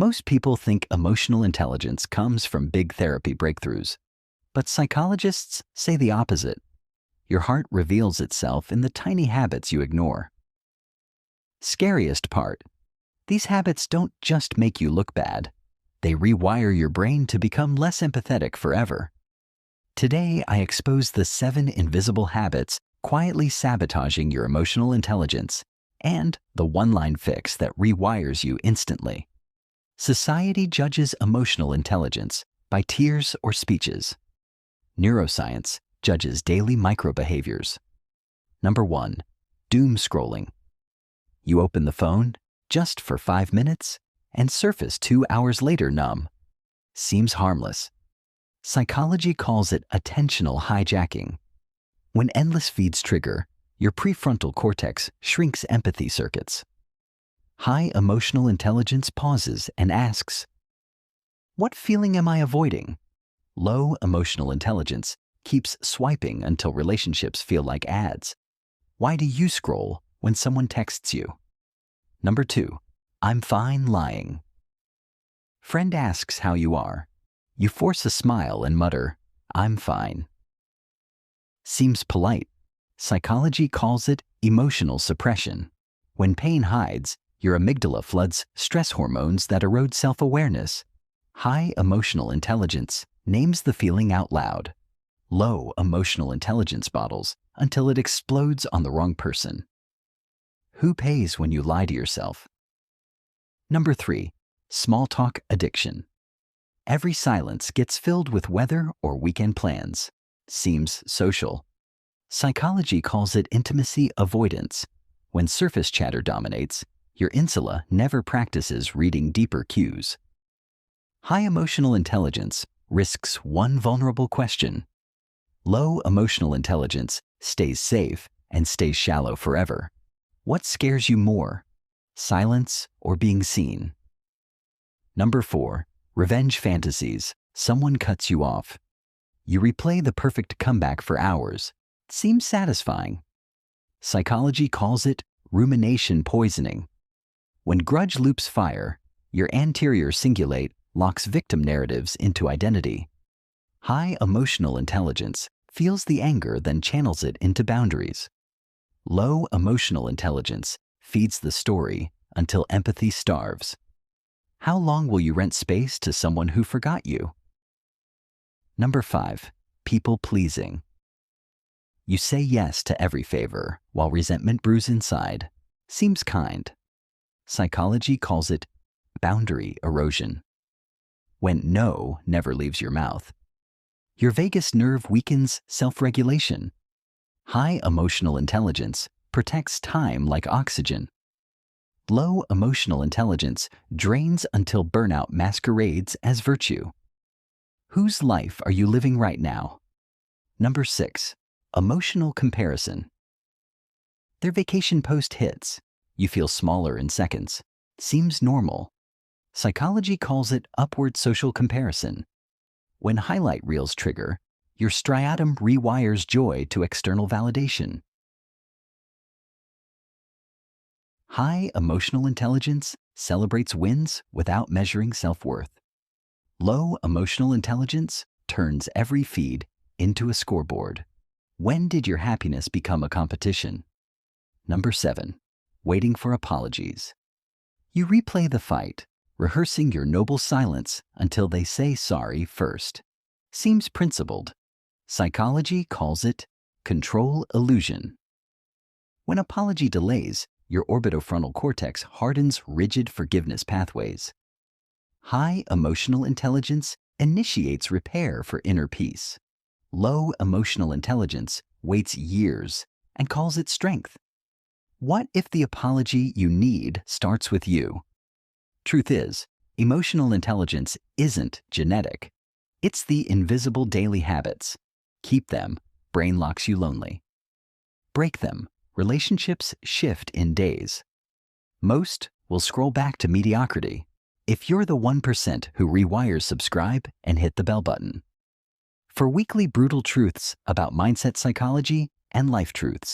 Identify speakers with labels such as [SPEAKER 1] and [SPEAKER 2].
[SPEAKER 1] Most people think emotional intelligence comes from big therapy breakthroughs, but psychologists say the opposite. Your heart reveals itself in the tiny habits you ignore. Scariest part: these habits don't just make you look bad, they rewire your brain to become less empathetic forever. Today, I expose the 7 invisible habits quietly sabotaging your emotional intelligence and the one-line fix that rewires you instantly. Society judges emotional intelligence by tears or speeches. Neuroscience judges daily microbehaviors. Number 1, doom scrolling. You open the phone just for 5 minutes and surface 2 hours later numb. Seems harmless. Psychology calls it attentional hijacking. When endless feeds trigger, your prefrontal cortex shrinks empathy circuits. High emotional intelligence pauses and asks, "What feeling am I avoiding?" Low emotional intelligence keeps swiping until relationships feel like ads. Why do you scroll when someone texts you? Number 2, I'm fine lying. Friend asks how you are. You force a smile and mutter, "I'm fine." Seems polite. Psychology calls it emotional suppression. When pain hides, your amygdala floods stress hormones that erode self-awareness. High emotional intelligence names the feeling out loud. Low emotional intelligence bottles until it explodes on the wrong person. Who pays when you lie to yourself? Number 3, small talk addiction. Every silence gets filled with weather or weekend plans. Seems social. Psychology calls it intimacy avoidance. When surface chatter dominates, your insula never practices reading deeper cues. High emotional intelligence risks one vulnerable question. Low emotional intelligence stays safe and stays shallow forever. What scares you more, silence or being seen? Number 4, revenge fantasies. Someone cuts you off. You replay the perfect comeback for hours. Seems satisfying. Psychology calls it rumination poisoning. When grudge loops fire, your anterior cingulate locks victim narratives into identity. High emotional intelligence feels the anger, then channels it into boundaries. Low emotional intelligence feeds the story until empathy starves. How long will you rent space to someone who forgot you? Number 5, people pleasing. You say yes to every favor while resentment brews inside. Seems kind. Psychology calls it boundary erosion. When no never leaves your mouth. Your vagus nerve weakens self-regulation. High emotional intelligence protects time like oxygen. Low emotional intelligence drains until burnout masquerades as virtue. Whose life are you living right now? Number 6, emotional comparison. Their vacation post hits. You feel smaller in seconds. Seems normal. Psychology calls it upward social comparison. When highlight reels trigger, your striatum rewires joy to external validation. High emotional intelligence celebrates wins without measuring self-worth. Low emotional intelligence turns every feed into a scoreboard. When did your happiness become a competition? Number 7, waiting for apologies. You replay the fight, rehearsing your noble silence until they say sorry first. Seems principled. Psychology calls it control illusion. When apology delays, your orbitofrontal cortex hardens rigid forgiveness pathways. High emotional intelligence initiates repair for inner peace. Low emotional intelligence waits years and calls it strength. What if the apology you need starts with you? Truth is, emotional intelligence isn't genetic. It's the invisible daily habits. Keep them, brain locks you lonely. Break them, relationships shift in days. Most will scroll back to mediocrity. If you're the 1% who rewires, subscribe and hit the bell button. For weekly brutal truths about mindset psychology and life truths.